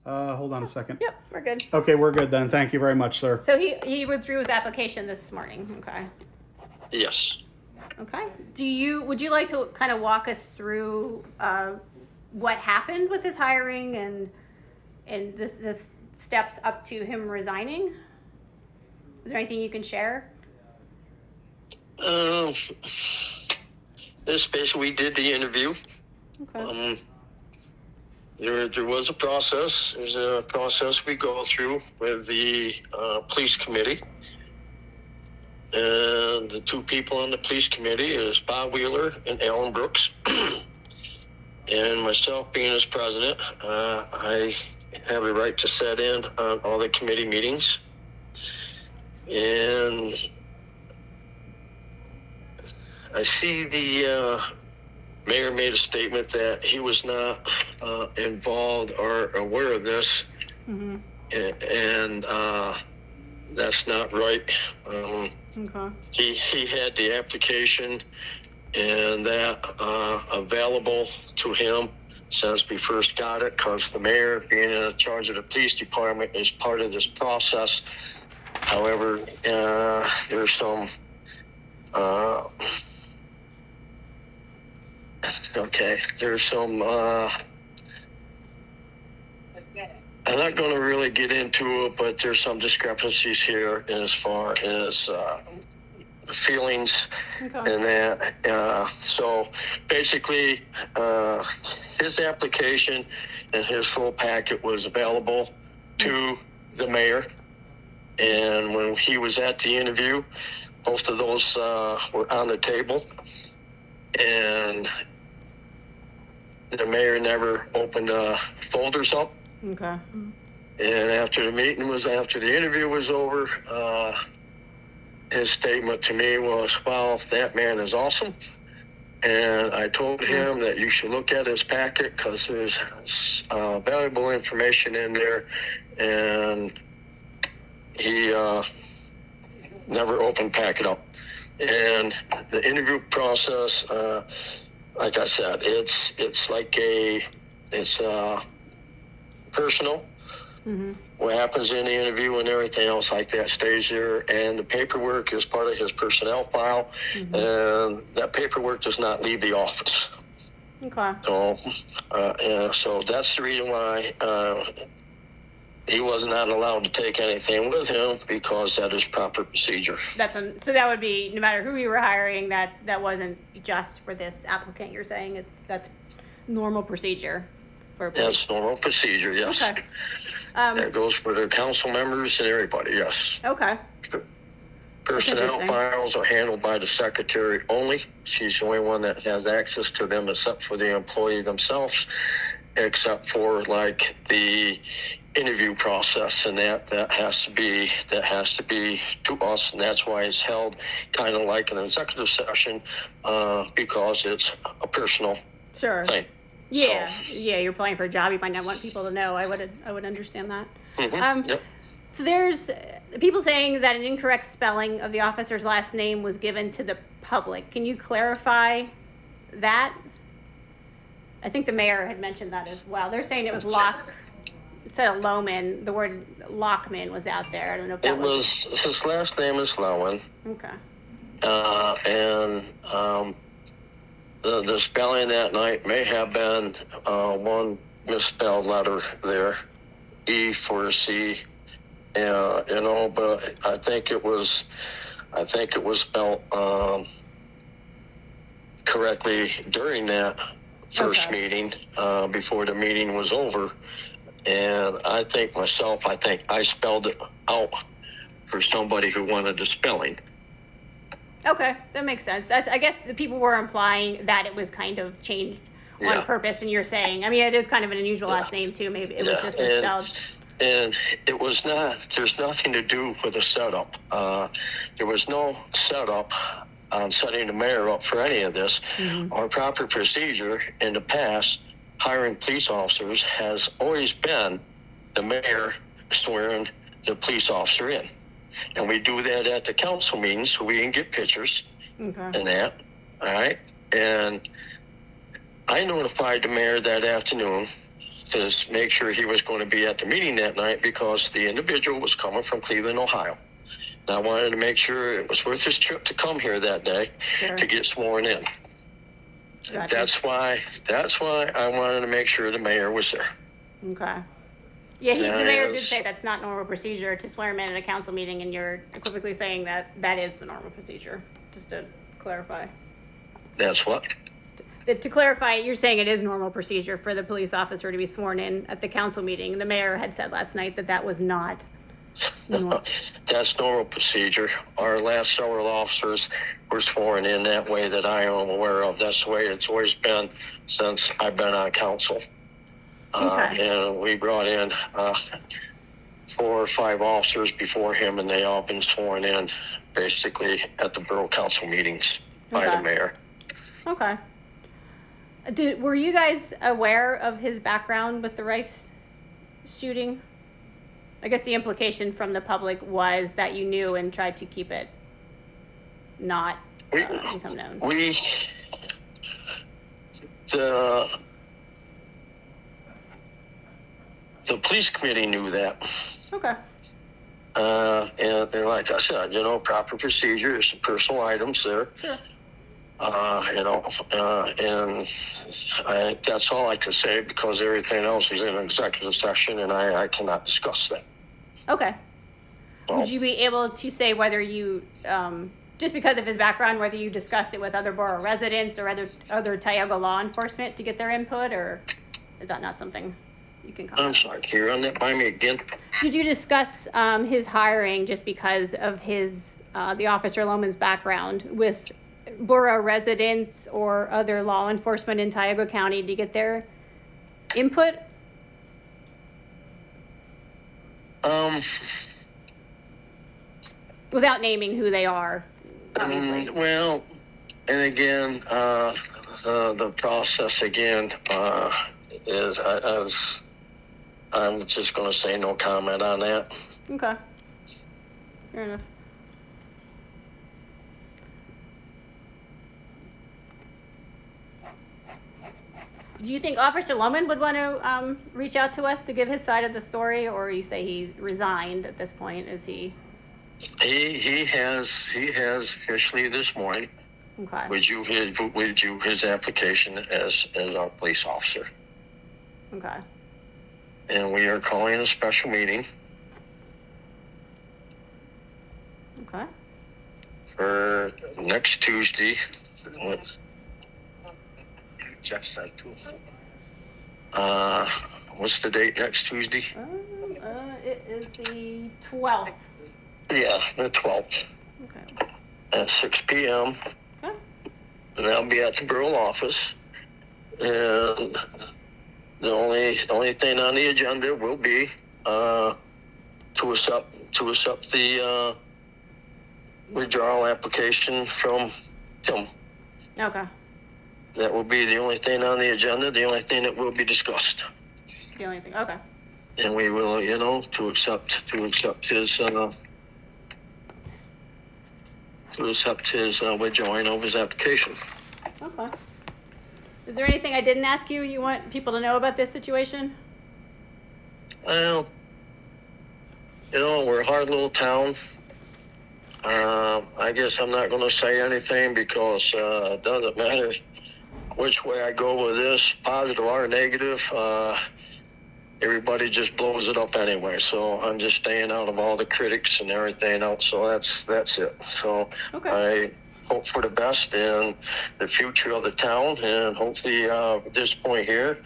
Hold on a second. Yep, we're good. Okay, we're good then. Thank you very much, sir. So he withdrew his application this morning. Okay. Yes. Okay. Would you like to kind of walk us through what happened with his hiring and this steps up to him resigning? Is there anything you can share? This basically, we did the interview. Okay. There was a process. There's a process we go through with the police committee. And the two people on the police committee is Bob Wheeler and Alan Brooks. And myself being as president, I have a right to sit in on all the committee meetings. And I see the mayor made a statement that he was not involved or aware of this. Mm-hmm. And that's not right. Okay. He had the application and that available to him since we first got it, because the mayor, being in charge of the police department, is part of this process. However, there's some I'm not going to really get into it, but there's some discrepancies here as far as feelings. Okay. And that. So basically, his application and his full packet was available to the mayor. And when he was at the interview, both of those were on the table. And the mayor never opened the folders up. Okay. And after the interview was over, his statement to me was, "Well, that man is awesome." And I told him that you should look at his packet because there's valuable information in there. And he never opened packet up. And the interview process, like I said, it's personal. Mm-hmm. What happens in the interview and everything else like that stays there, and the paperwork is part of his personnel file. Mm-hmm. And that paperwork does not leave the office. Okay. So that's the reason why he was not allowed to take anything with him, because that is proper procedure. So that would be, no matter who you were hiring, that wasn't just for this applicant. You're saying that's normal procedure for. That's normal procedure, yes. Okay. That goes for the council members and everybody, yes. Okay. Personnel files are handled by the secretary only. She's the only one that has access to them, except for the employee themselves, except for like the interview process, and that has to be to us, and that's why it's held kind of like an executive session, because it's a personal thing. Yeah, yeah, you're applying for a job. You might not want people to know. I would understand that. Mm-hmm. Yep. So there's people saying that an incorrect spelling of the officer's last name was given to the public. Can you clarify that? I think the mayor had mentioned that as well. They're saying it was instead of Loehmann, the word Loehmann was out there. I don't know if that was. His last name is Loehmann. Okay. The spelling that night may have been one misspelled letter there, E for C, but I think it was spelled correctly during that first meeting, before the meeting was over. And I think I spelled it out for somebody who wanted the spelling. Okay, that makes sense. I guess the people were implying that it was kind of changed on purpose, and you're saying, I mean, it is kind of an unusual last name too. Maybe it was just misspelled. And it was not. There's nothing to do with a setup. There was no setup on setting the mayor up for any of this. Mm-hmm. Our proper procedure in the past, hiring police officers, has always been the mayor swearing the police officer in. And we do that at the council meetings so we can get pictures and that. All right. And I notified the mayor that afternoon to make sure he was going to be at the meeting that night because the individual was coming from Cleveland, Ohio. And I wanted to make sure it was worth his trip to come here that day to get sworn in. Gotcha. That's why I wanted to make sure the mayor was there. Okay. Yeah, the mayor did say that's not normal procedure to swear him in at a council meeting, and you're equivocally saying that that is the normal procedure, just to clarify. That's what? To clarify, you're saying it is normal procedure for the police officer to be sworn in at the council meeting. The mayor had said last night that that was not normal. That's normal procedure. Our last several officers were sworn in that way that I am aware of. That's the way it's always been since I've been on council. Okay. And we brought in 4 or 5 officers before him, and they all been sworn in basically at the borough council meetings by the mayor. Okay. Were you guys aware of his background with the Rice shooting? I guess the implication from the public was that you knew and tried to keep it not become known. The police committee knew that. Okay. And like I said, proper procedure. There's some personal items there. Sure. And that's all I can say because everything else is in an executive session and I cannot discuss that. Okay. So, would you be able to say whether you, just because of his background, whether you discussed it with other borough residents or other Tioga law enforcement to get their input, or is that not something you can comment on? I'm sorry, can you run that by me again? Did you discuss his hiring just because of the Officer Loehmann's background with borough residents or other law enforcement in Tioga County to get their input? Without naming who they are, obviously. Well, and again, the process again is as I'm just going to say no comment on that. Okay. Fair enough. Do you think Officer Loehmann would want to reach out to us to give his side of the story, or you say he resigned at this point? Is he? He has officially this morning Okay. withdrew his application as our police officer. Okay. And we are calling a special meeting. Okay. For next Tuesday. Jeff said too. What's the date next Tuesday? It is the 12th. Yeah, the 12th. Okay. At 6 p.m. Okay. And that'll be at the borough office. And the only thing on the agenda will be to accept the withdrawal application from Tim. Okay. That will be the only thing on the agenda, the only thing that will be discussed. The only thing. Okay. And we will, to accept his withdrawing of his application. Okay. Is there anything I didn't ask you want people to know about this situation? Well, we're a hard little town. I guess I'm not going to say anything because it doesn't matter which way I go with this, positive or negative. Everybody just blows it up anyway. So I'm just staying out of all the critics and everything else. So that's it. So okay. I hope for the best in the future of the town, and hopefully at this point here,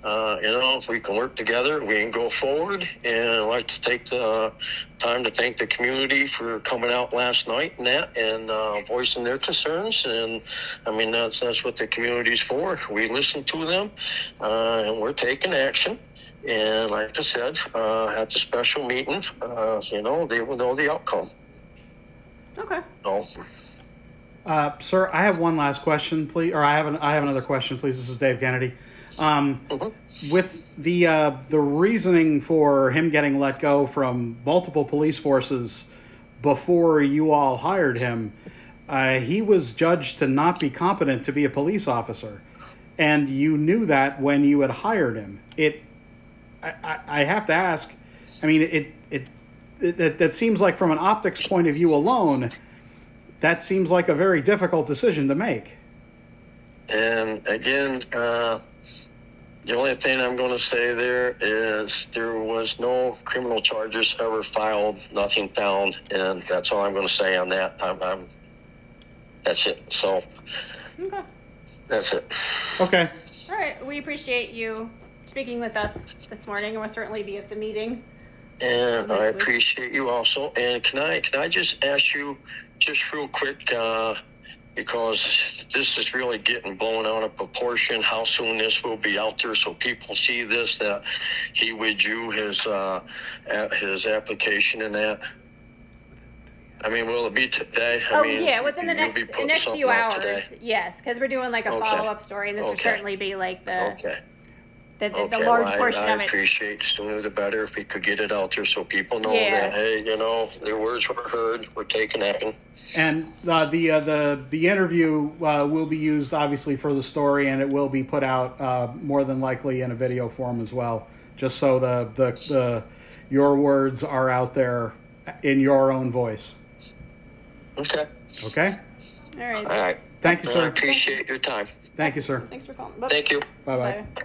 if we can work together, we can go forward. And I'd like to take the time to thank the community for coming out last night and voicing their concerns. And I mean, that's what the community's for. We listen to them, and we're taking action. And like I said, at the special meeting, they will know the outcome. Okay. So, sir, I have one last question, please. Or I have another question, please. This is Dave Kennedy. With the reasoning for him getting let go from multiple police forces before you all hired him, he was judged to not be competent to be a police officer, and you knew that when you had hired him. I have to ask. I mean, that seems like from an optics point of view alone, that seems like a very difficult decision to make. And again, the only thing I'm going to say there is there was no criminal charges ever filed, nothing found, and that's all I'm going to say on that. That's it. So, Okay. that's it. Okay. All right. We appreciate you speaking with us this morning, and we'll certainly be at the meeting. And I Next week. appreciate you also. And can I just ask you, just real quick, because this is really getting blown out of proportion, how soon this will be out there so people see this, that he withdrew his application and that. I mean, will it be today? I mean, Yeah, within the you'll be putting next something few out hours. today? Yes, because we're doing like a Okay. follow-up story, and this would Okay. certainly be like the Okay. the large well, portion I of it. appreciate the sooner the better if we could get it out there so people know Yeah. that, hey, their words were heard, we're taking action. And the interview will be used obviously for the story, and it will be put out more than likely in a video form as well, just so the your words are out there in your own voice. Okay. Okay. All right. All right. Thank you, Well, I sir. appreciate your time. Thank you, sir. Thanks for calling. Thank you. Bye bye. Bye.